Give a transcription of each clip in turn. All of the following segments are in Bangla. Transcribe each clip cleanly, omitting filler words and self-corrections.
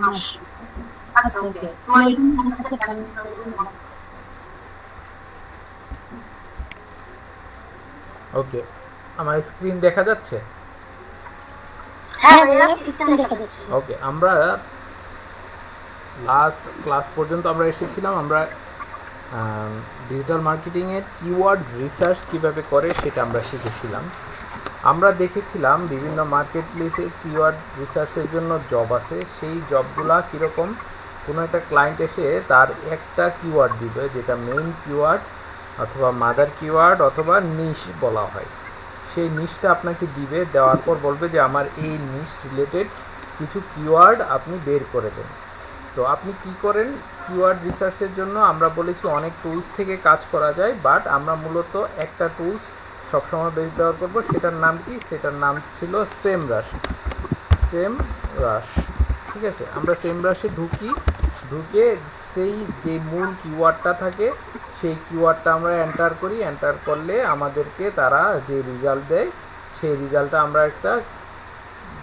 মাস। আচ্ছা ওকে, তোমার এরকম মাসের সাথে প্ল্যান করবো। ওকে, আমার স্ক্রিন দেখা যাচ্ছে? হ্যাঁ ভাইয়া, স্ক্রিন দেখা যাচ্ছে। ওকে, আমরা লাস্ট ক্লাস পর্যন্ত আমরা এসেছিলাম, আমরা ডিজিটাল মার্কেটিংয়ের কিওয়ার্ড রিসার্চ কীভাবে করে সেটা আমরা শিখেছিলাম। আমরা দেখেছিলাম বিভিন্ন মার্কেট প্লেসে কিওয়ার্ড রিসার্চের জন্য জব আছে, সেই জবগুলা কীরকম, কোনো একটা ক্লায়েন্ট এসে তার একটা কিওয়ার্ড দিবে যেটা মেইন কিওয়ার্ড অথবা মাদার কিওয়ার্ড অথবা নিশ বলা হয়। সেই নিশটা আপনাকে দিবে, দেওয়ার পর বলবে যে আমার এই নিশ রিলেটেড কিছু কিওয়ার্ড আপনি বের করে দেন। তো আপনি কি করেন কিওয়ার্ড রিসার্চের জন্য? আমরা বলেছি অনেক টুলস থেকে কাজ করা যায়, বাট আমরা মূলত একটা টুলস সবসময় ব্যবহার করব। সেটার নাম কি? সেটার নাম ছিল সেমরাশ। সেমরাশ, ঠিক আছে। আমরা সেমরাশে ঢুকে সেই যে মূল কিওয়ার্ডটা থাকে সেই কিওয়ার্ডটা আমরা এন্টার করি। এন্টার করলে আমাদেরকে তারা যে রেজাল্ট দেয় সেই রেজাল্টটা আমরা একটা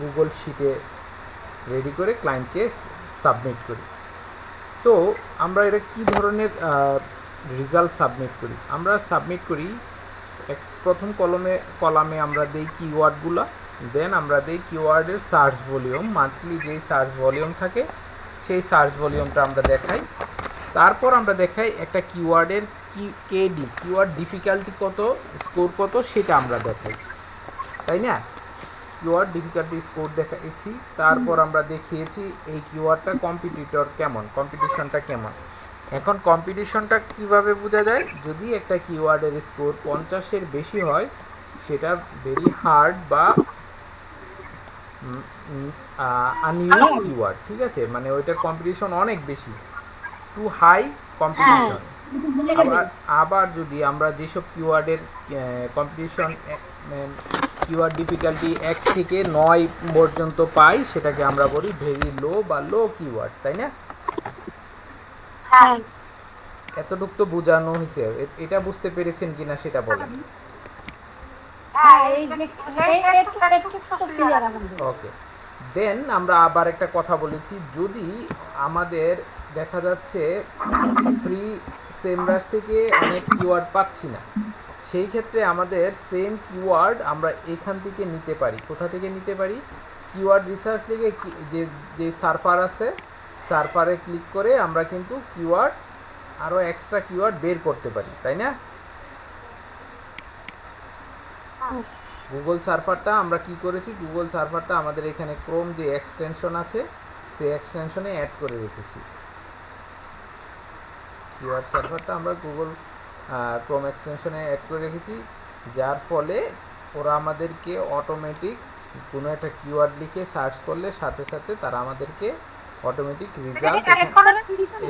গুগল শিটে রেডি করে ক্লায়েন্টকে সাবমিট করি। তো আমরা এটা কী ধরনের রেজাল্ট সাবমিট করি? আমরা সাবমিট করি প্রথম কলামে আমরা দিই কিওয়ার্ডগুলো, দেন আমরা দিই কিওয়ার্ডের সার্চ ভলিউম, মান্থলি যেই সার্চ ভলিউম থাকে সেই সার্চ ভলিউমটা আমরা দেখাই। তারপর আমরা দেখাই একটা কিওয়ার্ডের কেডি, কিওয়ার্ড ডিফিকাল্টি কত, স্কোর কত, সেটা আমরা দেখাই, তাই না? কিওয়ার্ড ডিফিকাল্টি স্কোর দেখাইছি। তারপর আমরা দেখিয়েছি এই কিওয়ার্ডটা কম্পিটিটর কেমন, কম্পিটিশনটা কেমন। এখন কম্পিটিশনটা কিভাবে বোঝা যায়? যদি একটা কিওয়ার্ডের স্কোর 50-এর বেশি হয় সেটা ভেরি হার্ড বা আনইউজ কিওয়ার্ড, ঠিক আছে, মানে ওইটার কম্পিটিশন অনেক বেশি, টু হাই কম্পিটিশন। আবার আবার যদি আমরা যেসব কিওয়ার্ডের কম্পিটিশন কিওয়ার্ড ডিফিকাল্টি 1 থেকে 9 পর্যন্ত পাই সেটাকে আমরা বলি ভেরি লো বা লো কিওয়ার্ড, তাই না? এতটুকু তো বোঝানো হয়েছে, এটা বুঝতে পেরেছেন কিনা সেটা বলেন। ওকে, দেন আমরা আবার একটা কথা বলেছি, যদি আমাদের দেখা যাচ্ছে ফ্রি সেমরাশ থেকে অনেক কিওয়ার্ড পাচ্ছি না, সেই ক্ষেত্রে আমাদের সেম কিওয়ার্ড আমরা এখান থেকে নিতে পারি। কোথা থেকে নিতে পারি? কিওয়ার্ড রিসার্চ লিখে যে সার্ফার আছে সার্ফারে ক্লিক করে আমরা কিন্তু কিওয়ার্ড আরও এক্সট্রা কিওয়ার্ড বের করতে পারি, তাই না? গুগল সার্ভারটা আমরা কি করেছি, গুগল সার্ভারটা আমাদের এখানে ক্রোম যে এক্সটেনশন আছে সেই এক্সটেনশনে অ্যাড করে রেখেছি। কিওয়ার্ড সার্ভারটা আমরা গুগল ক্রোম এক্সটেনশনে অ্যাড করে রেখেছি, যার ফলে ওরা আমাদেরকে অটোমেটিক কোনো একটা কিওয়ার্ড লিখে সার্চ করলে সাথে সাথে তারা আমাদেরকে অটোমেটিক রেজাল্ট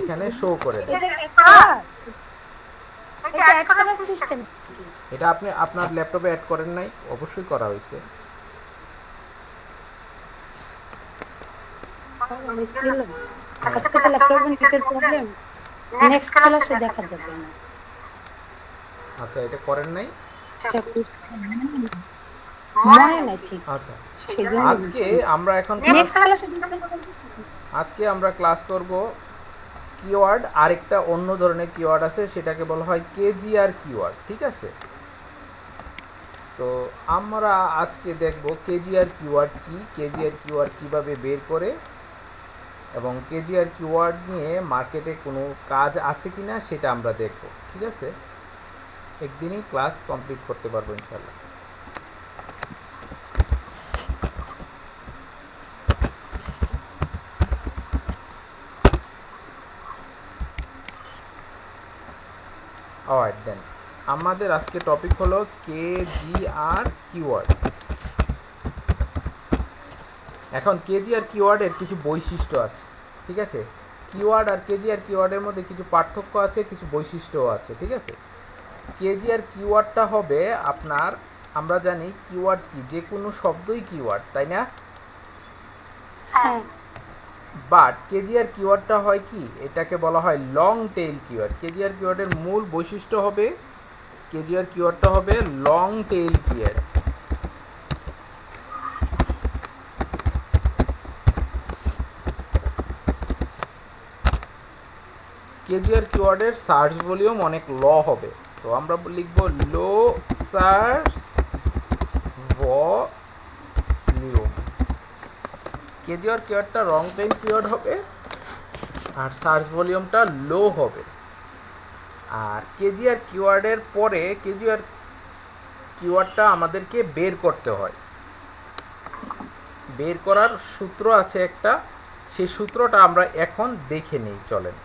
এখানে শো করে দেয়। এটা আপনি আপনার ল্যাপটপে অ্যাড করেন নাই? অবশ্যই করা হয়েছে। আজকে তো ল্যাপটপের নেটের প্রবলেম, নেক্সট ক্লাসে দেখা যাবে না। আচ্ছা, এটা করেন নাই? মনে নাই ঠিক। আচ্ছা, সেজন্য আজকে আমরা এখন আজকে আমরা ক্লাস করব কিওয়ার্ড, আরেকটা অন্য ধরনের কিওয়ার্ড আছে সেটাকে বলা হয় কেজিআর কিওয়ার্ড, ঠিক আছে? তো আমরা আজকে দেখব কেজিআর কিওয়ার্ড কি, কেজিআর কিওয়ার্ড কিভাবে বের করে, এবং কেজিআর কিওয়ার্ড নিয়ে মার্কেটে কোনো কাজ আছে কিনা সেটা আমরা দেখব, ঠিক আছে? একদিনই ক্লাস কমপ্লিট করতে পারবো ইনশাল্লাহ। অলরাইট দেন, আমাদের আজকে টপিক হলো কেজিআর কিওয়ার্ড। এখন কেজিআর কিওয়ার্ডের কিছু বৈশিষ্ট্য আছে, ঠিক আছে? কিওয়ার্ড আর কেজিআর কিওয়ার্ডের মধ্যে কিছু পার্থক্য আছে, কিছু বৈশিষ্ট্যও আছে, ঠিক আছে? কেজিআর কিওয়ার্ডটা হবে আপনার, আমরা জানি কিওয়ার্ড কি, যে কোনো শব্দই কিওয়ার্ড, তাই না? বাট কেজিআর কিওয়ার্ডটা হয় কি, এটাকে বলা হয় লং টেইল কিওয়ার্ড। কেজিআর কিওয়ার্ডের মূল বৈশিষ্ট্য হবে, কেজিআর কিওয়ার্ডটা হবে লং টেইল কিওয়ার্ড। কেজিআর কিওয়ার্ডের সার্চ ভলিউম অনেক ল হবে, তো আমরা লিখব লো সার্চ ভলিউম। কেজিআর কিওয়ার্ডটা রং টাইম কিওয়ার্ড হবে আর সার্চ ভলিউমটা লো হবে। আর কেজিআর কিওয়ার্ডের পরে কেজিআর কিওয়ার্ডটা আমাদেরকে বের করতে হয়। বের করার সূত্র আছে একটা, সেই সূত্রটা আমরা এখন দেখে নিই, চলেন।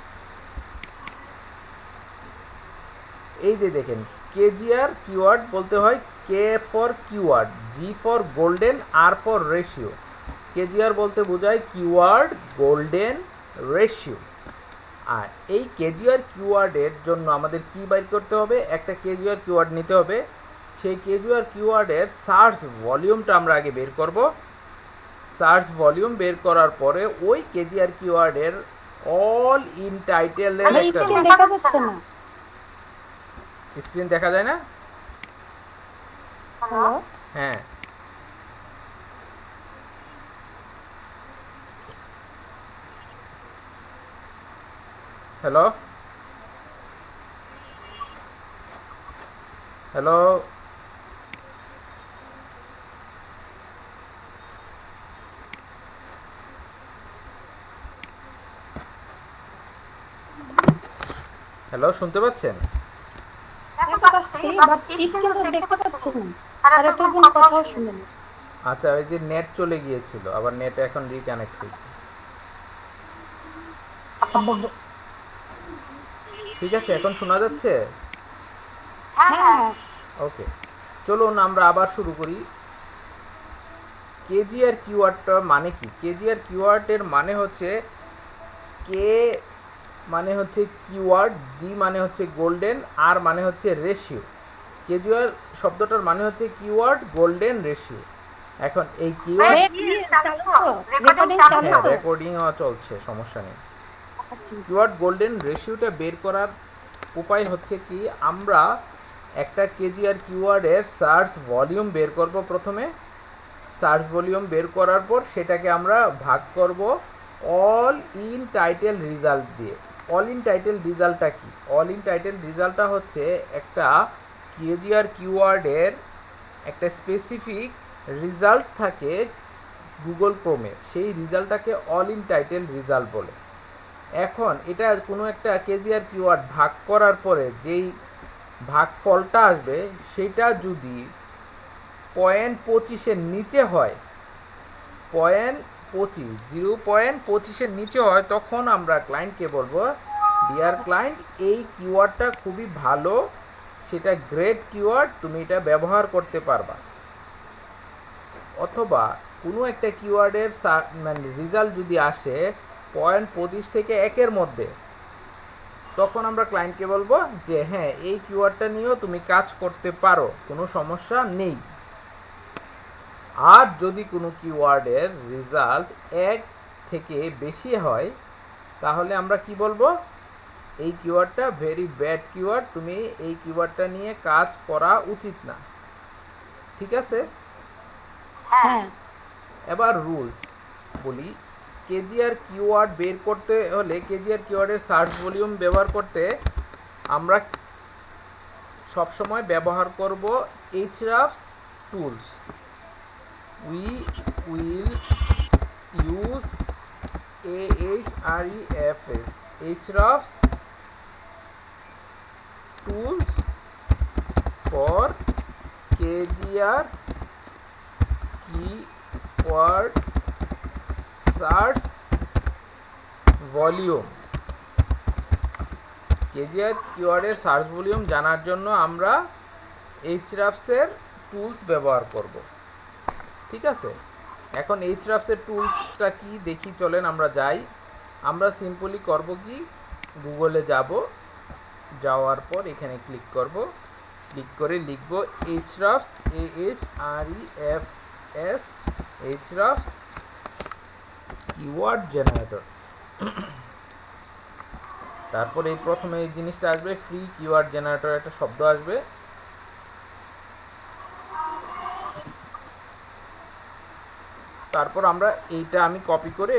এই যে দেখেন, কেজিআর কিওয়ার্ড বলতে হয় K for keyword, G for golden, R for ratio. KGR বলতে বোঝায় কিওয়ার্ড গোল্ডেন রেশিও। আর এই কেজিআর কিওয়ার্ডের জন্য আমাদের কি বাইর করতে হবে, একটা কেজিআর কিওয়ার্ড নিতে হবে। সেই কেজিআর কিওয়ার্ডের সার্চ ভলিউমটা আমরা আগে বের করব। সার্চ ভলিউম বের করার পরে ওই কেজিআর কিওয়ার্ডের অল ইন টাইটেলের স্ক্রিন দেখা যাচ্ছে না। স্ক্রিন দেখা যায় না? হ্যালো, হ্যাঁ, হ্যালো হ্যালো, হ্যালো, শুনতে পাচ্ছেন? দেখতে পাচ্ছি বাট স্ক্রিন তো দেখতে পাচ্ছি না, আর এতক্ষণ কথাও শুনিনি। আচ্ছা, ওই যে নেট চলে গিয়েছিল, আবার নেট এখন রিকানেক্ট হয়েছে। ঠিক আছে, এখন শোনা যাচ্ছে? হ্যাঁ, ওকে, চলুন আমরা আবার শুরু করি। কেজিআর কিওয়ার্ডটা মানে কি? কেজিআর কিওয়ার্ডের মানে হচ্ছে কে মানে হচ্ছে কিওয়ার্ড, জি মানে হচ্ছে গোল্ডেন, আর মানে হচ্ছে রেশিও। কেজিআর শব্দটার মানে হচ্ছে কিওয়ার্ড গোল্ডেন রেশিও। এখন এই কিওয়ার্ড, রেকর্ডিং চালু হ্যাঁ তো? রেকর্ডিংও চলছে, সমস্যা নেই। কিওয়ার্ড গোল্ডেন রেশিওটা বের করার উপায় হচ্ছে কি, আমরা একটা কেজিআর কিওয়ার্ডের সার্চ ভলিউম বের করব প্রথমে। সার্চ ভলিউম বের করার পর সেটাকে আমরা ভাগ করব অল ইন টাইটেল রেজাল্ট দিয়ে। অল ইন টাইটেল রেজাল্টটা কি? অল ইন টাইটেল রেজাল্টটা হচ্ছে একটা কেজিআর কিওয়ার্ডের একটা স্পেসিফিক রেজাল্ট থাকে গুগল ক্রোমে, সেই রেজাল্টটাকে অল ইন টাইটেল রেজাল্ট বলে। এখন এটা কোনো একটা কেজিআর কিওয়ার্ড ভাগ করার পরে যেই ভাগফলটা আসবে সেটা যদি 0.25-এর নিচে হয়, 0.25-এর নিচে হয়, তখন আমরা ক্লায়েন্টকে বলবো, ডিয়ার ক্লায়েন্ট, এই কিওয়ার্ডটা খুবই ভালো, সেটা গ্রেট কিওয়ার্ড, তুমি এটা ব্যবহার করতে পারবা। অথবা কোনো একটা কিওয়ার্ডের মানে রেজাল্ট যদি আসে 0.25 থেকে 1-এর মধ্যে, তখন আমরা ক্লায়েন্টকে বলবো যে হ্যাঁ, এই কিওয়ার্ডটা নিয়েও তুমি কাজ করতে পারো, কোনো সমস্যা নেই। আর যদি কোনো কিওয়ার্ডের রেজাল্ট 1 থেকে বেশি হয়, তাহলে আমরা কি বলবো, এই কিওয়ার্ডটা ভেরি ব্যাড কিওয়ার্ড, তুমি এই কিওয়ার্ডটা নিয়ে কাজ করা উচিত না। ঠিক আছে? হ্যাঁ, এবার রুলস বলি। কেজিআর কিওয়ার্ড বের করতে হলে, কেজিআর কিওয়ার্ডের সার্চ ভলিউম ব্যবহার করতে আমরা সবসময় ব্যবহার করব Ahrefs tools. we will use Ahrefs tools for KGR keyword search volume। KGR কিওয়ার্ডের সার্চ ভলিউম জানার জন্য আমরা Ahrefs এর টুলস ব্যবহার করব। ঠিক আছে, এখন Ahrefs এর টুলসটা কি দেখি, চলেন আমরা যাই। আমরা সিম্পলি করব কি, গুগলে যাব, যাওয়ার পর এখানে ক্লিক করব, ক্লিক করে লিখব Ahrefs, AHREFS, Ahrefs keyword generator. তারপর এই প্রথমে এই জিনিসটা আসবে, ফ্রি কিওয়ার্ড জেনারেটর একটা শব্দ আসবে। তারপর আমরা এইটা আমি কপি করে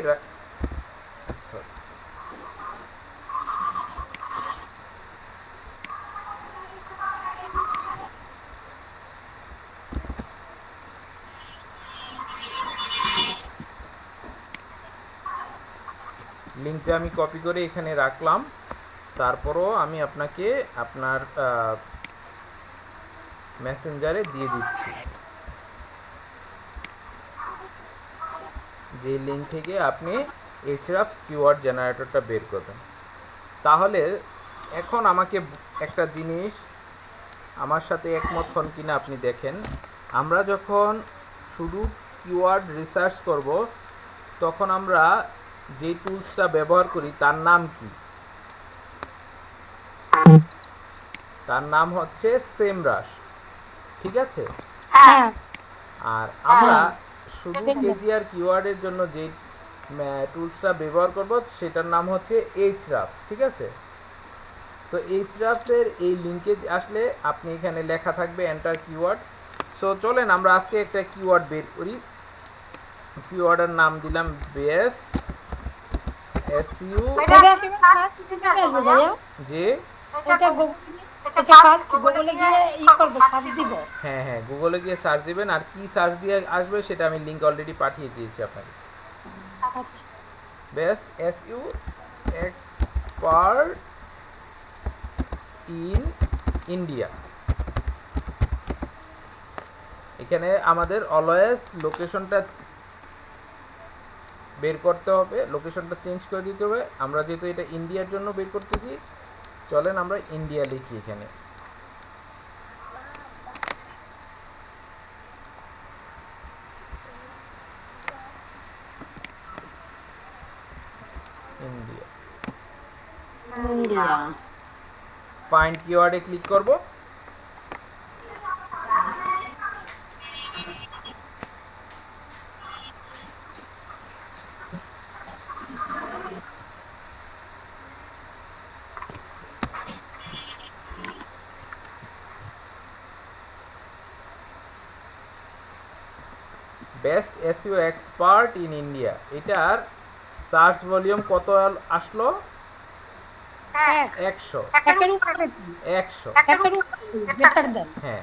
লিঙ্কটা আমি কপি করে এখানে রাখলাম। তারপরও আমি আপনাকে আপনার মেসেঞ্জারে দিয়ে দিচ্ছি, যে লিঙ্ক থেকে আপনি Ahrefs কিওয়ার্ড জেনারেটরটা বের করবেন। তাহলে এখন আমাকে একটা জিনিস আমার সাথে একমত হন কিনা আপনি দেখেন, আমরা যখন শুধু কিওয়ার্ড রিসার্চ করব তখন আমরা যে টুলসটা ব্যবহার করি তার নাম কি? তার নাম হচ্ছে সেমরাশ, ঠিক আছে? হ্যাঁ আর আমরা হ্যাঁ শুধু কেজিআর কিওয়ার্ডের জন্য যে টুলসটা ব্যবহার করব সেটার নাম হচ্ছে Ahrefs, ঠিক আছে? তো Ahrefs এর এই লিঙ্কে আসলে আপনি এখানে লেখা থাকবে এন্টার কিওয়ার্ড। সো চলেন আমরা আজকে একটা কিওয়ার্ড বের করি। কিওয়ার্ডের নাম দিলাম বেস্ট এসইউ, এটা কি ফার্স্ট দিতে আসবে ভাইয়া? যে এটা এটা ফার্স্ট গুগলে গিয়ে করব, সার্চ দিব। হ্যাঁ হ্যাঁ, গুগলে গিয়ে সার্চ দিবেন, আর কি সার্চ দিয়ে আসবে সেটা আমি লিঙ্ক অলরেডি পাঠিয়ে দিয়েছি আপনাকে। আচ্ছা best SU expert in India. এখানে আমাদের অলওয়েজ লোকেশনটা বের করতে হবে, লোকেশনটা চেঞ্জ করে দিতে হবে। আমরা যেহেতু এটা ইন্ডিয়ার জন্য বের করতেছি, চলেন আমরা ইন্ডিয়া লিখি এখানে। India, India. ফাইন্ড কিওয়ার্ডে ক্লিক করব। Best SEO expert in India, এটার সার্চ ভলিউম কত আসলো? এক 100। একের উপরে 100, একের উপরে বেটার দেন। হ্যাঁ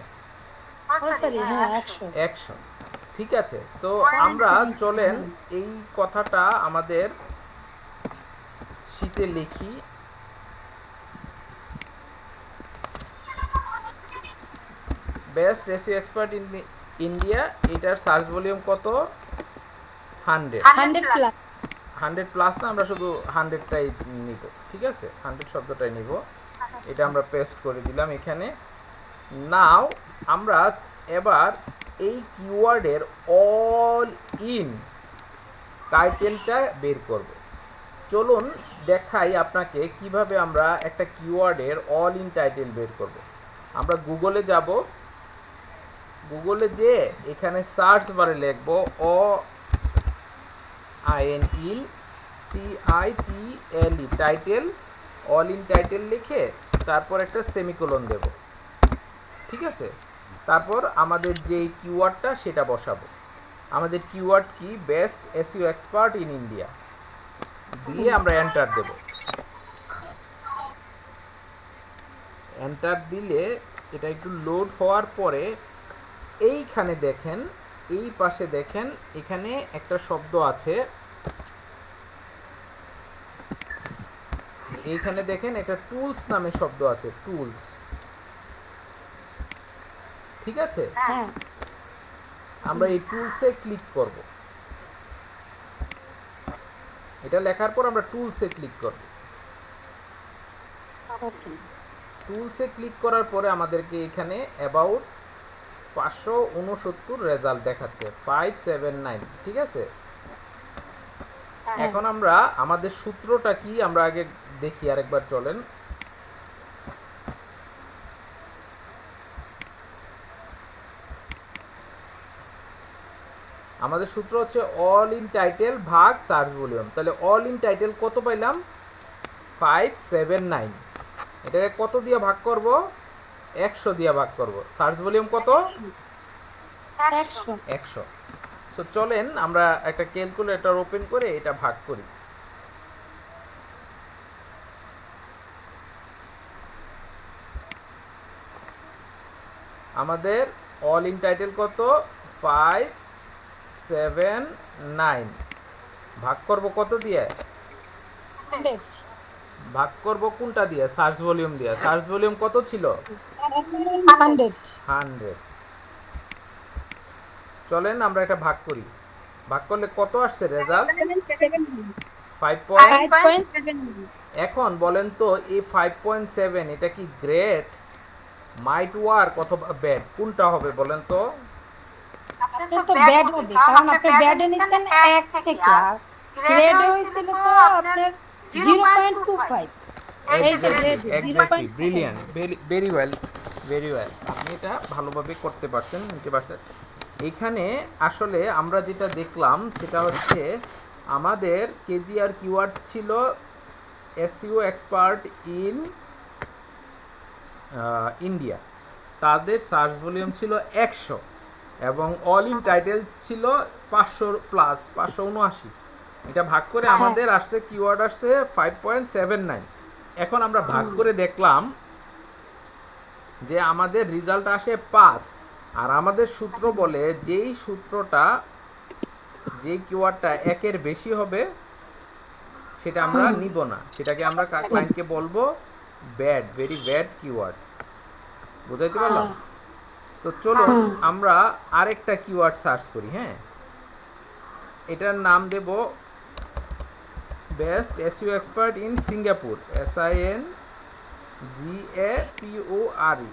ও সরি, হ্যাঁ 100। 100, ঠিক আছে। তো আমরা চলেন এই কথাটা আমাদের শীটে লিখি। Best SEO expert in India, এটার সার্চ ভলিউম কত? 100। 100 প্লাস। 100 প্লাস না, আমরা শুধু 100টাই নিব, ঠিক আছে? 100 শব্দটাই নিব। এটা আমরা পেস্ট করে দিলাম এখানে। নাও আমরা এবার এই কিওয়ার্ডের অল ইন টাইটেলটা বের করব। চলুন দেখাই আপনাকে কিভাবে আমরা একটা কিওয়ার্ডের অল ইন টাইটেল বের করব। আমরা গুগলে যাব, গুগলে যে এখানে সার্চ বারে লিখব OINTITLE title, all in title লিখে তারপর একটা সেমিকোলন দেব, ঠিক আছে? তারপর আমাদের যে কিওয়ার্ডটা সেটা বসাবো। আমাদের কিওয়ার্ড কি? Best SEO expert in India দিয়ে আমরা এন্টার দেব। এন্টার দিলে এটা একটু লোড হওয়ার পরে এইখানে দেখেন, এই পাশে দেখেন, এখানে একটা শব্দ আছে, এইখানে দেখেন একটা টুলস নামে শব্দ আছে, টুলস, ঠিক আছে? হ্যাঁ আমরা এই টুলসে ক্লিক করব। এটা লেখার পর আমরা টুলসে ক্লিক করব। ওকে। টুলসে ক্লিক করার পরে আমাদেরকে এখানে অ্যাবাউট 569 রেজাল্ট দেখাচ্ছে, 579, ঠিক আছে? এখন আমরা আমাদের সূত্রটা কি আমরা আগে দেখি, আরেকবার চলেন। আমাদের সূত্র হচ্ছে অল ইন টাইটেল ভাগ সার্চ ভলিউম। তাহলে অল ইন টাইটেল কত পাইলাম? 579। এটাকে কত দিয়ে ভাগ করব? 100 দিয়ে ভাগ করব। সার্চ ভলিউম কত? 100। 100। তো চলেন আমরা একটা ক্যালকুলেটর ওপেন করে এটা ভাগ করি। আমাদের অল ইন টাইটেল কত? 579 ভাগ করব কত দিয়ে? 100 ভাগ করব কোনটা দিয়ে? সার্চ ভলিউম দিয়ে। সার্চ ভলিউম কত ছিল? 100 100। চলেন আমরা এটা ভাগ করি। ভাগ করলে কত আসছে রেজাল্ট? 5 পয়েন্ট। 5.7 এখন বলেন তো এই 5.7 এটা কি গ্রেট, মাইট ওয়ার্ক অথবা ব্যাড, কোনটা হবে বলেন তো? আপনার তো ব্যাড হবে, কারণ আপনি ব্যাড নিছেন 1 থেকে, আর গ্রেড হয়েছিল তো আপনার 0.25। এই যে grade exactly, 0.25। Brilliant, very well, very well. আপনি এটা ভালোভাবে করতে পারছেন, নিতে পারছেন। এখানে আসলে আমরা যেটা দেখলাম সেটা হচ্ছে আমাদের কেজিআর কিওয়ার্ড ছিল এসইও এক্সপার্ট ইন ইন্ডিয়া, তাদের সার্চ ভলিউম ছিল 100 এবং অল ইন টাইটেল ছিল 500 প্লাস, 579। এটা ভাগ করে আমাদের আসছে কিওয়ার্ড আসছে 5.79। এখন আমরা ভাগ করে দেখলাম যে আমাদের রেজাল্ট আসে 5, আর আমাদের সূত্র বলে যেই সূত্রটা, যে কিওয়ার্ডটা একের বেশি হবে সেটা আমরা নিব না, সেটাকে আমরা ক্লায়েন্টকে বলবো ব্যাড, ভেরি ব্যাড কিওয়ার্ড। বুঝাইতে পারলাম? তো চলো আমরা আরেকটা কিওয়ার্ড সার্চ করি। হ্যাঁ, এটার নাম দেব best SEO expert in Singapore, SINGAPORE।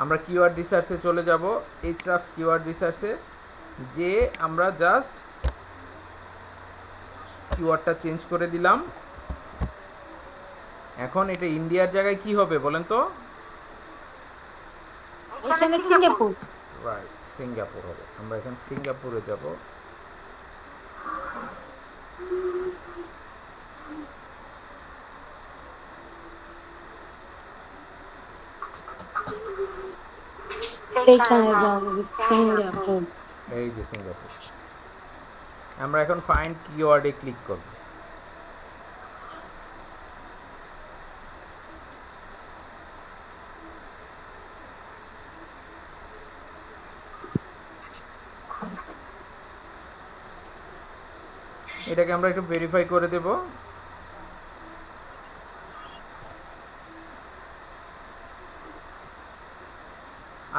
আমরা কিওয়ার্ড রিসার্চে চলে যাব, এইচরাফস কিওয়ার্ড রিসার্চে, যে আমরা জাস্ট কিওয়ার্ডটা চেঞ্জ করে দিলাম। এখন এটা ইন্ডিয়ার জায়গায় কি হবে বলেন তো? এখানে সিঙ্গাপুর। রাইট, সিঙ্গাপুর হবে। আমরা এখন সিঙ্গাপুরে যাব। এইখানে যাব সিঙ্গাপুর। এই যে সিঙ্গাপুর। আমরা এখন ফাইন্ড কিওয়ার্ডে ক্লিক করব। এটাকে আমরা একটু ভেরিফাই করে দেব।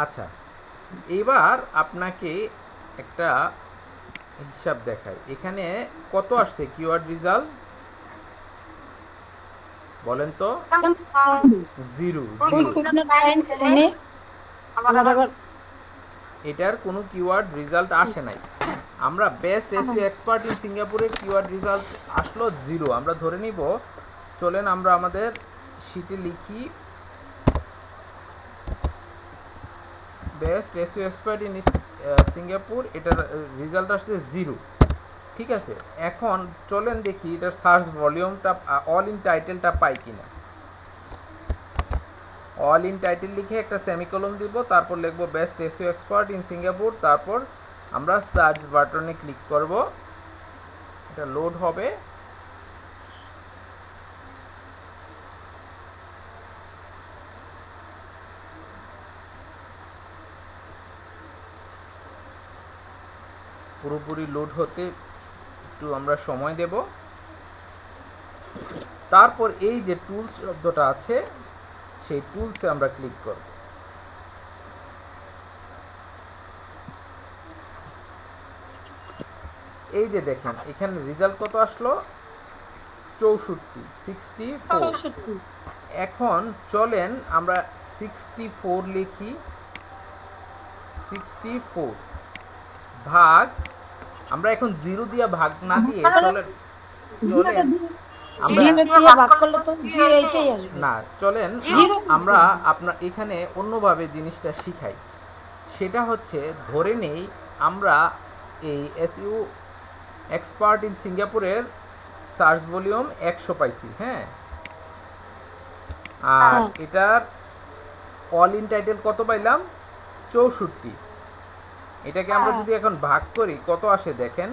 আচ্ছা, এবার আপনাকে একটা হিসাব দেখাই। এখানে কত আসছে কিওয়ার্ড রেজাল্ট বলেন তো? 0। এটার কোনো কিওয়ার্ড রেজাল্ট আসে নাই। আমরা বেস্ট এসইও এক্সপার্ট ইন সিঙ্গাপুরের কিওয়ার্ড রেজাল্ট আসলো 0, আমরা ধরে নিব। চলেন আমরা আমাদের শীটে লিখি best SEO expert in Singapore, এটার রেজাল্ট আসছে 0। ঠিক আছে, এখন চলেন দেখি এটার সার্চ ভলিউমটা অল ইন টাইটেলটা পাই কিনা। অল ইন টাইটেল লিখে একটা সেমিকোলন দিব, তারপর লিখব best SEO expert in Singapore, তারপর আমরা সার্চ বাটনে ক্লিক করব। এটা লোড হবে। পুরোপুরি লোড হতে একটু আমরা সময় দেব। তারপর এই যে টুলস শব্দটা আছে সেই টুলসে আমরা ক্লিক করব। এই যে দেখেন এখানে রেজাল্ট কত আসলো? 64। এখন চলেন আমরা 64 লিখি। 64 ভাগ, আমরা এখন 0 দিয়ে ভাগ না দিয়ে চলেন না, চলেন আমরা আপনার এখানে অন্যভাবে জিনিসটা শিখাই। সেটা হচ্ছে ধরে নেই আমরা এই এসইও এক্সপার্ট ইন সিঙ্গাপুরের সার্চ ভলিউম 100 পাইছি। হ্যাঁ, আর এটার অল ইন টাইটেল কত পাইলাম? 64। এটাকে আমরা যদি এখন ভাগ করি কত আসে দেখেন,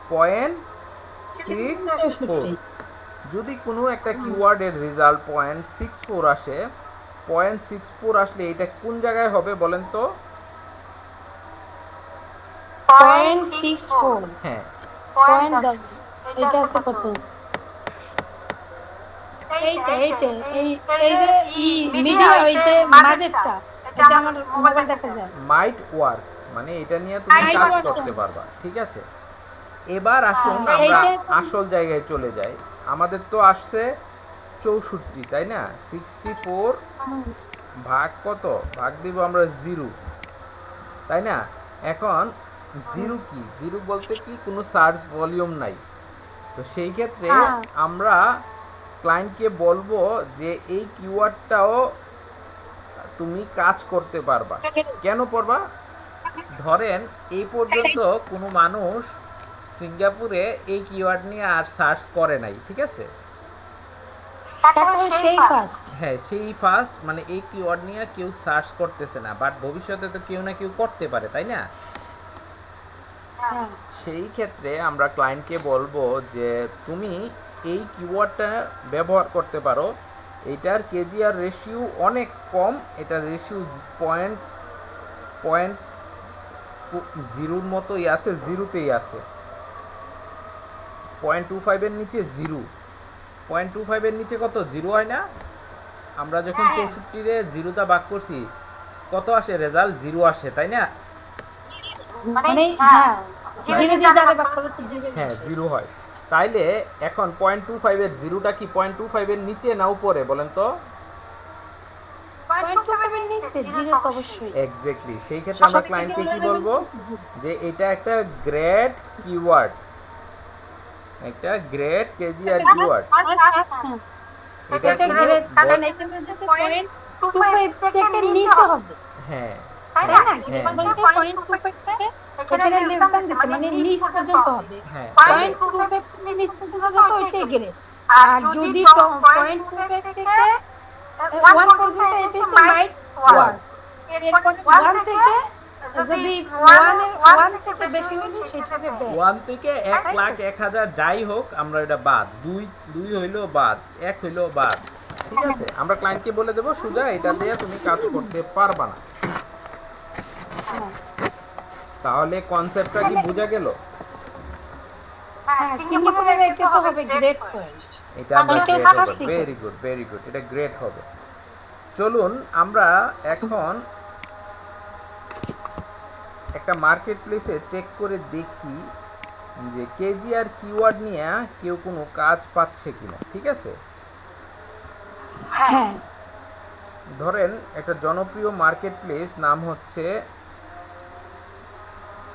0.64। যদি কোনো একটা কিওয়ার্ডের রেজাল্ট 0.64 আসে 0.64 আসলে এটা কোন জায়গায় হবে বলেন তো? 0.64 হ্যাঁ, পয়েন্ট দাও, এটা আছে কত? এইটা এইটা এই এই যে মিডিয়া ওই যে মাঝেরটা, এটা আমার মোবাইল দেখা যায়। মাইট ওয়ার্ক মানে এটা নিয়ে তুমি Might কাজ work করতে on. পারবা, ঠিক আছে? এবার আসুন হ্যাঁ, আমরা এইটা আসল জায়গায় চলে যাই। আমাদের তো আসছে 64, তাই না? 64 ভাগ কত? ভাগ দিব আমরা 0, তাই না? এখন জিরো কি? জিরো বলতে কি কোনো সার্চ ভলিউম নাই। তো সেই ক্ষেত্রে না। আমরা ক্লায়েন্টকে বলবো যে এই কিওয়ার্ডটাও তুমি কাজ করতে পারবা। কেন পারবা? ধরেন এই পর্যন্ত কোনো মানুষ সিঙ্গাপুরে এই কিওয়ার্ড নিয়ে আর সার্চ করে নাই, ঠিক আছে? এখন সেই ফার্স্ট। হ্যাঁ, সেই ফার্স্ট, মানে এই কিওয়ার্ড নিয়ে কেউ সার্চ করতেছে না, বাট ভবিষ্যতে তো কেউ না কেউ করতে পারে, তাই না? হ্যাঁ, সেই ক্ষেত্রে আমরা ক্লায়েন্টকে বলবো যে তুমি এই কিওয়ার্ডটা ব্যবহার করতে পারো। এটার কেজিআর রেশিও অনেক কম, এটার রেশিও পয়েন্ট পয়েন্ট জিরোর মতোই আছে, জিরোতেই আছে। 0.25-এর নিচে জিরো। 0.25-এর নিচে কত? জিরো হয় না? আমরা যখন 64-রে জিরোটা ভাগ করছি কত আসে রেজাল্ট? জিরো আসে, তাই না? মানে হ্যাঁ, জিরো দিয়ে যারা ভাগ করে তো জিরো। হ্যাঁ, জিরো হয়। তাইলে এখন 0.25-এর জিরোটা কি 0.25-এর নিচে না উপরে বলেন তো? 0.25 এর নিচে, জিরো তো অবশ্যই। এক্স্যাক্টলি। সেই ক্ষেত্রে আমরা ক্লায়েন্টকে কি বলবো? যে এটা একটা গ্রেড কিওয়ার্ড, একটা গ্রেড কেজিআর কিওয়ার্ড। এটা এটা তুমি গ্রেড, কারণ এখানে যে 0.25 থেকে নিচে হবে, হ্যাঁ, তাই না? গ্রেড বলতে 0.25 থেকে এখানে লেস দ্যান দিছে, মানে নিচ পর্যন্ত হবে। হ্যাঁ, 0.25 থেকে নিচ পর্যন্ত যত ওইটাই গ্রেড। আর যদি 0.25 থেকে 1 পর্যন্ত এটা হচ্ছে মাইট ওয়ার্ক। এরপর 1 থেকে যদি 1 থেকে বেশি হলে সেটা হবে ব্যাড। 1 থেকে 1,01,000 যাই হোক আমরা এটা বাদ, 2 হইলো বাদ, 1 হইলো বাদ, ঠিক আছে? আমরা ক্লায়েন্টকে বলে দেবো সুজা এটা দিয়ে তুমি কাজ করতে পারবা না। তাহলে কনসেপ্টটা কি বোঝা গেল? হ্যাঁ, সিঙ্গাপুরের এটা তো হবে গ্রেড পয়েন্ট। এটা আমরা এটা গ্রেড সার্চ হবে। ভেরি গুড, ভেরি গুড, এটা গ্রেড হবে। চলুন আমরা এখন একটা মার্কেট প্লেসে চেক করে দেখি যে কেজিআর কিওয়ার্ড নিয়ে কেউ কোনো কাজ পাচ্ছে কিনা, ঠিক আছে? হ্যাঁ, ধরেন একটা জনপ্রিয় মার্কেট প্লেস নাম হচ্ছে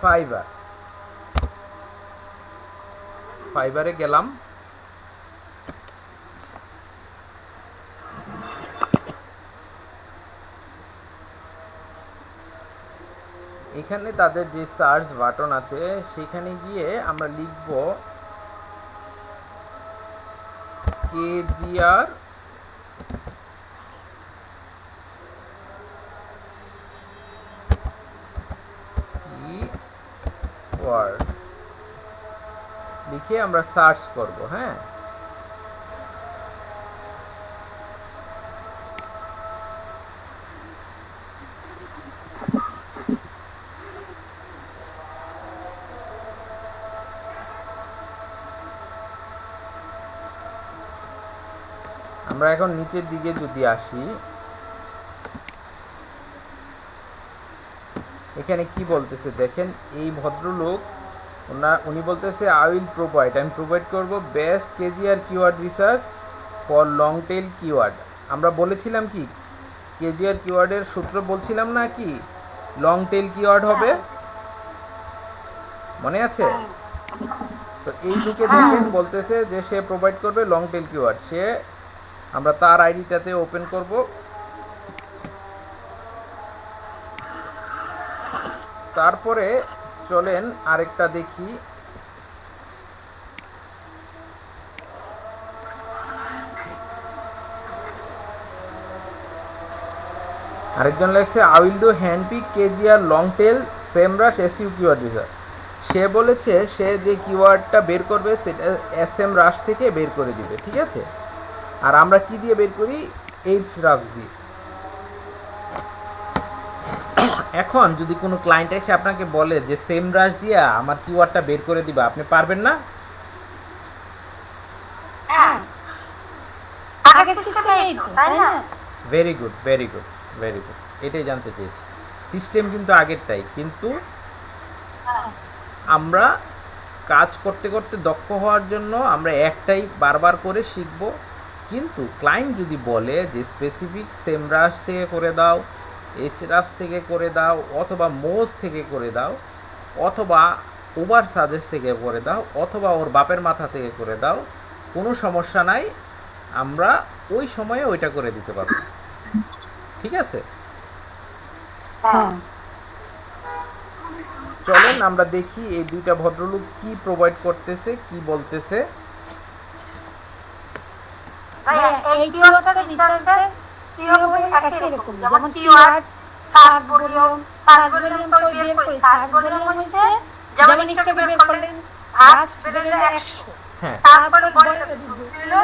ফাইবার। ফাইবারে গেলাম, এখানে তাদের যে সার্চ বাটন আছে সেখানে গিয়ে আমরা লিখব কেজিআর কিওয়ার্ড লিখে আমরা সার্চ করব। হ্যাঁ, আমরা এখন নিচের দিকে যদি আসি, এখানে কি বলতেছে দেখেন। এই ভদ্রলোক উনি বলতেছে আই উইল প্রোভাইড, আমি প্রোভাইড করব best KGR keyword research for long tail keyword. আমরা বলেছিলাম কি কেজিআর কিওয়ার্ডের সূত্র বলছিলাম না কি লং টেল কিওয়ার্ড হবে, মনে আছে? তো এই দিকে দেখেন বলতেছে যে সে প্রোভাইড করবে লং টেল কিওয়ার্ড। সে আমরা তার আইডিটাতে ওপেন করব, তারপরে চলেন আরেকটা দেখি। আরেকজন লেখছে I will do hand pick KGR long tail Semrush SEO keyword research. সে বলেছে সে যে কিওয়ার্ডটা বের করবে সেটা এসএম রাশ থেকে বের করে দিবে, ঠিক আছে? আর আমরা কি দিয়ে বের করি? এইচ রাফ দিয়ে। এখন যদি কোনো ক্লায়েন্ট এসে আপনাকে বলে যে সেম ব্রাশ দিয়া আমার কিওয়ার্ডটা বের করে দিবা, আপনি পারবেন না? হ্যাঁ, আগের সিস্টেমেই তো, তাই না? Very good, very good, very good. এটাই জানতে চেয়েছি। সিস্টেম কিন্তু আগেরটাই, কিন্তু আমরা কাজ করতে করতে দক্ষ হওয়ার জন্য আমরা একটাই বারবার করে শিখব। কিন্তু ক্লায়েন্ট যদি বলে যে স্পেসিফিক সেম ব্রাশ থেকে করে দাও, এইচরাফস থেকে করে দাও, অথবা মোজ থেকে করে দাও, অথবা ওভার সাজেস থেকে করে দাও, অথবা ওর বাপের মাথা থেকে করে দাও, কোনো সমস্যা নাই, আমরা ওই সময়ে ওইটা করে দিতে পারবো। ঠিক আছে, হ্যাঁ, চলেন আমরা দেখি এই দুইটা ভদ্রলোক কি প্রোভাইড করতেছে, কি বলতেছে। ভাইয়া এই কিওয়ার্ডটা রিসার্চে কিভাবে একই রকম, যেমন কিওয়ার্ড সার্চ ভলিউম তো বের করি, সার্চ ভলিউম হইছে যেমন একটু বের করলেন ফার্স্ট বের হলো 100, হ্যাঁ, তারপরে হলো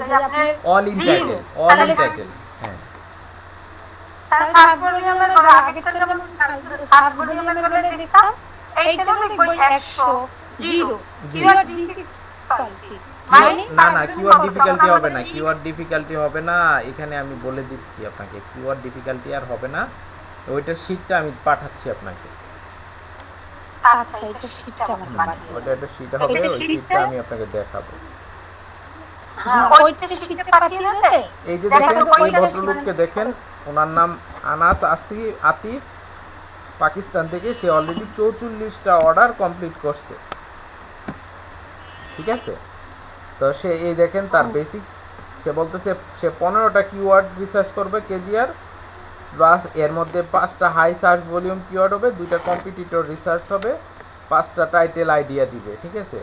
যে আপনার all in title, all in title. হ্যাঁ, তার সার্চ ভলিউমের আগেরটা যেমন সার্চ ভলিউমের বলে দেখতাম, এইটাও দেখবো 100 0 কিওয়ার্ড ডিফিকাল্টি মানে না না, কিওয়ার্ড ডিফিকাল্টি হবে না, কিওয়ার্ড ডিফিকাল্টি হবে না। এখানে আমি বলে দিচ্ছি আপনাকে, কিওয়ার্ড ডিফিকাল্টি আর হবে না। ওইটার শীটটা আমি পাঠাচ্ছি আপনাকে। আচ্ছা, এটা শীটটা আমাকে পাঠিয়ে ওইটা একটা শীট হবে, ওই শীটটা আমি আপনাকে দেখাবো। হ্যাঁ, ওইটা শীটটা পাঠিয়ে দিতে এই যে দেখেন, এই ভদ্রলোককে দেখেন, ওনার নাম আনাস আতিফ, পাকিস্তান থেকে। সে অলরেডি 44টা অর্ডার কমপ্লিট করছে। ঠিক আছে, তো সে এই দেখেন তার বেসিক, সে বলতেছে সে 15টা কিওয়ার্ড রিসার্চ করবে কেজিআর, প্লাস এর মধ্যে 5টা হাই সার্চ ভলিউম কিওয়ার্ড হবে, 2টা কম্পিটিটর রিসার্চ হবে, 5টা টাইটেল আইডিয়া দিবে। ঠিক আছে,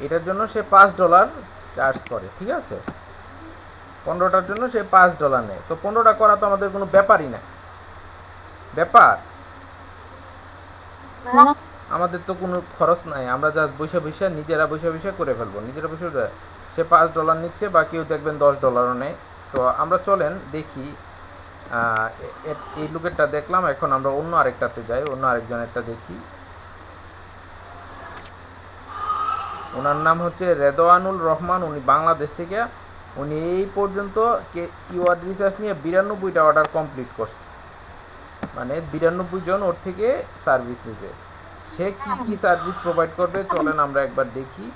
এটার জন্য সে $5 চার্জ করে। ঠিক আছে, 15টার জন্য সে $5 নেয়। তো 15টা করা তো আমাদের কোনো ব্যাপারই না, ব্যাপার আমাদের তো কোনো খরচ নাই, আমরা জাস্ট বসে নিজেরা বসে করে ফেলবো, নিজেরা বসে। সে $5 নিচ্ছে, বা কেউ দেখবেন $10 নেয়। তো আমরা চলেন দেখি, এই লোকেরটা দেখলাম, এখন আমরা অন্য আরেকটাতে যাই, অন্য আরেকজনেরটা দেখি। ওনার নাম হচ্ছে রেদওয়ানুল রহমান, উনি বাংলাদেশ থেকে। উনি এই পর্যন্ত কিওয়ার্ড রিসার্চ নিয়ে 92টা অর্ডার কমপ্লিট করছে, মানে 92 জন ওর থেকে সার্ভিস নিছে। সে কি কি সার্ভিস প্রোভাইড করবে চলেন আমরা একবার দেখি।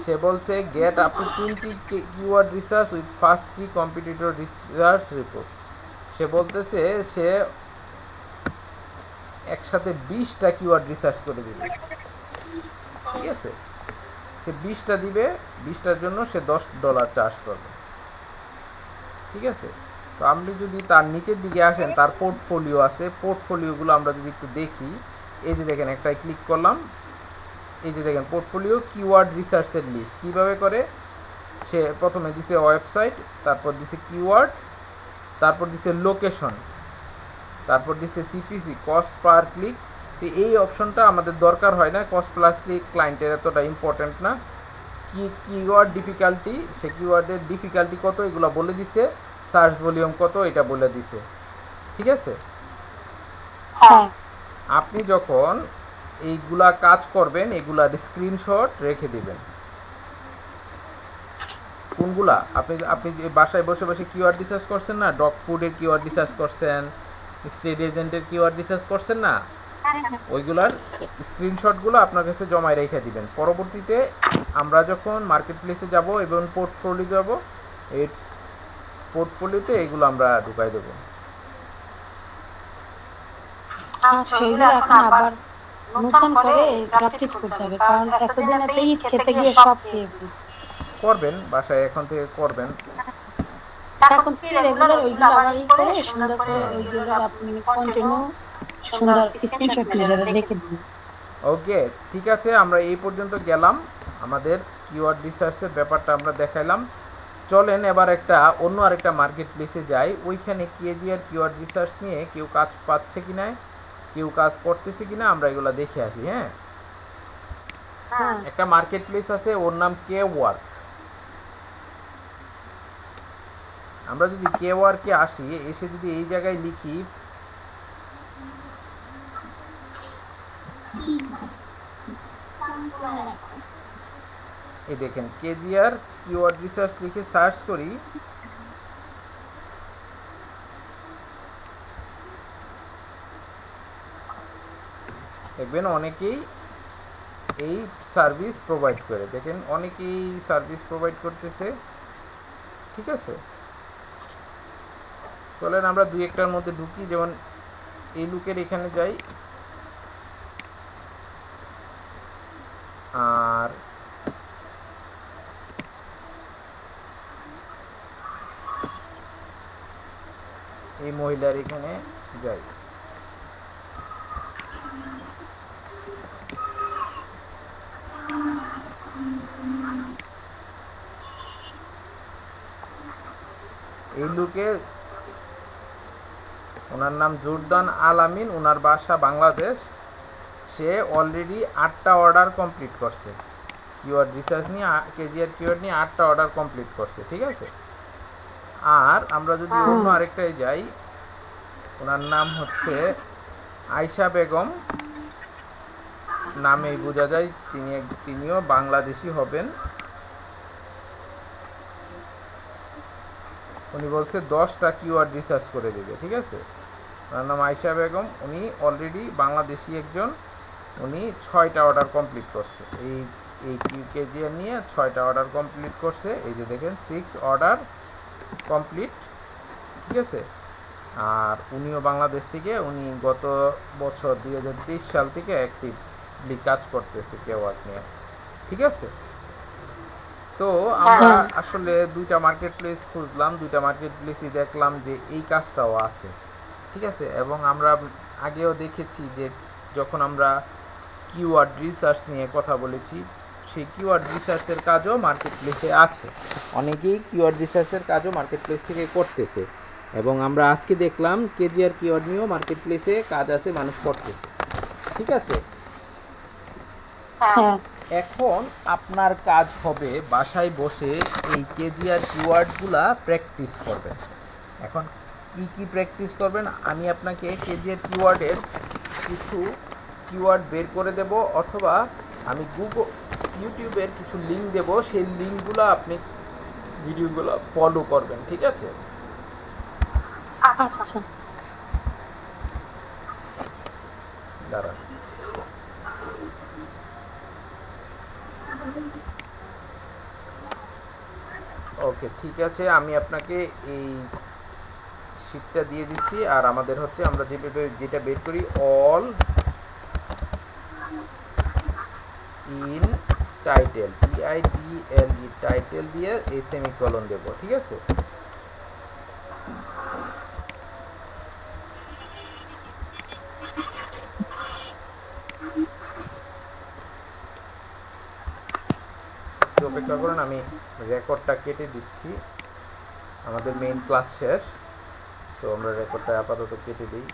সে বলছে get up to 20 keyword research with first 3 competitor research report. সে বলতেছে সে একসাথে 20টা কিওয়ার্ড রিসার্চ করে দিবে। ঠিক আছে, সে 20টা দিবে, 20টার জন্য সে $10 চার্জ করবে। ঠিক আছে, তো আপনি যদি তার নিচের দিকে আসেন, তার পোর্টফোলিও আছে, পোর্টফোলিওগুলো আমরা যদি একটু দেখি, এই যে দেখেন একটাই ক্লিক করলাম, এই যে দেখেন পোর্টফোলিও কিওয়ার্ড রিসার্চের লিস্ট কীভাবে করে। সে প্রথমে দিছে ওয়েবসাইট, তারপর দিছে কিওয়ার্ড, তারপর দিছে লোকেশন, তারপর দিছে সিপিসি, কস্ট পার ক্লিক। তো এই অপশনটা আমাদের দরকার হয় না, কস্ট প্লাস ক্লিক ক্লায়েন্টের এতটা ইম্পর্টেন্ট না। কিওয়ার্ড ডিফিকাল্টি, সে কিওয়ার্ডের ডিফিকাল্টি কত এগুলো বলে দিছে, সার্চ ভলিউম কত এটা বলে দিছে। ঠিক আছে, আপনি যখন এইগুলা কাজ করবেন, এগুলার স্ক্রিনশট রেখে দিবেন। কোনগুলা আপনি আপনি বাসায় বসে বসে কিওয়ার্ড রিসার্চ করছেন না, ডগ ফুডের কিওয়ার্ড রিসার্চ করছেন, স্টেট এজেন্টের কিওয়ার্ড রিসার্চ করছেন না, ওইগুলার স্ক্রিনশটগুলো আপনার কাছে জমায় রেখে দিবেন। পরবর্তীতে আমরা যখন মার্কেট প্লেসে যাব এবং পোর্টফোলিও যাব, এই পোর্টফোলিওতে এগুলো আমরা ঢুকাই দেবো। আচ্ছা, এগুলো এখন আবার নতুন করে প্র্যাকটিস করতে হবে, কারণ এতদিনে তো ঈদ খেতে গিয়ে সব খেয়ে ফেলছি। করবেন, বাসায় এখন থেকে করবেন। এখন কি রেগুলার ওইগুলো আবার করে সুন্দর করে ওইগুলো আপনি কন্টিনিউ সুন্দর স্ক্রিনশট মেরে রেখে দিন। ওকে, ঠিক আছে, আমরা এই পর্যন্ত গেলাম, আমাদের কিওয়ার্ড রিসার্চের ব্যাপারটা আমরা দেখাইলাম। চলেন এবার অন্য আরেকটা মার্কেট প্লেসে যাই, ওইখানে কেজিআর কিওয়ার্ড রিসার্চ নিয়ে কেউ কাজ পাচ্ছে কিনা, কেউ কাজ করতেছে কিনা আমরা এগুলো দেখে আসি। হ্যাঁ, একটা মার্কেট প্লেস আছে, ওর নাম কেওয়ার্ক। আমরা যদি কেওয়ার্কে আসি, এসে যদি এই জায়গায় লিখি এই দেখেন কেজিআর কিওয়ার্ড রিসার্চ লিখে সার্চ করি, দেখবেন অনেকেই এই সার্ভিস প্রোভাইড করে। দেখেন অনেকেই সার্ভিস প্রোভাইড করতেছে, ঠিক আছে। চলেন আমরা দুই একটার মধ্যে ঢুকি, যেমন এই লুকের এখানে যাই, আর এই মহিলার এখানে যাই। এই লুকে ওনার নাম জোরদান আল আমিন, ওনার বাসা বাংলাদেশ। সে অলরেডি 8টা অর্ডার কমপ্লিট করছে, কিওয়ার্ড রিসার্চ নিয়ে কেজিআর কিওয়ার্ড নিয়ে 8টা অর্ডার কমপ্লিট করছে, ঠিক আছে। আর আমরা যদি অন্য আরেকটায় যাই, ওনার নাম হচ্ছে আয়শা বেগম, নামেই বোঝা যায় তিনিও বাংলাদেশি হবেন। উনি বলছে 10টা কিওয়ার্ড রিসার্চ করে দেবে, ঠিক আছে। ওনার নাম আয়শা বেগম, উনি অলরেডি বাংলাদেশি একজন, উনি 6টা অর্ডার কমপ্লিট করছে। এই কেজিআর নিয়ে 6টা অর্ডার কমপ্লিট করছে। এই যে দেখেন 6 অর্ডার কমপ্লিট, ঠিক আছে। আর উনিও বাংলাদেশ থেকে, উনি গত বছর 2023 সাল থেকে অ্যাক্টিভলি কাজ করতেছে কিওয়ার্ড নিয়ে, ঠিক আছে। তো আমরা আসলে দুইটা মার্কেট প্লেস খুঁজলাম, দুইটা মার্কেট প্লেসই দেখলাম যে এই কাজটাও আছে, ঠিক আছে। এবং আমরা আগেও দেখেছি যে যখন আমরা কিওয়ার্ড রিসার্চ নিয়ে কথা বলেছি, সেই কিওয়ার্ড রিসার্চের কাজও মার্কেট প্লেসে আছে, অনেকেই কিওয়ার্ড রিসার্চের কাজও মার্কেট প্লেস থেকে করতেছে। এবং আমরা আজকে দেখলাম কেজিআর কিওয়ার্ড নিয়েও মার্কেট প্লেসে কাজ আছে, মানুষ করতেছে, ঠিক আছে। এখন আপনার কাজ হবে বাসায় বসে এই কেজিআর কিওয়ার্ডগুলা প্র্যাকটিস করবেন। এখন কি প্র্যাকটিস করবেন, আমি আপনাকে কেজিআর কিওয়ার্ডের কিছু কিওয়ার্ড বের করে দেব, অথবা আমি ইউটিউবের কিছু লিঙ্ক দেব, সেই লিঙ্কগুলো আপনি ভিডিওগুলো ফলো করবেন, ঠিক আছে। আচ্ছা দাঁড়ান, ওকে, ঠিক আছে। আমি আপনাকে এই শিটটা দিয়ে দিচ্ছি। আর আমাদের হচ্ছে আমরা যেটা বের করি, all in title, TITLE, title দিয়ে এই সেমিকোলন দেব, ঠিক আছে। অপেক্ষা করেন, আমি রেকর্ডটা কেটে দিচ্ছি, আমাদের মেইন ক্লাস শেষ, তো আমরা রেকর্ডটা আপাতত কেটে দিই।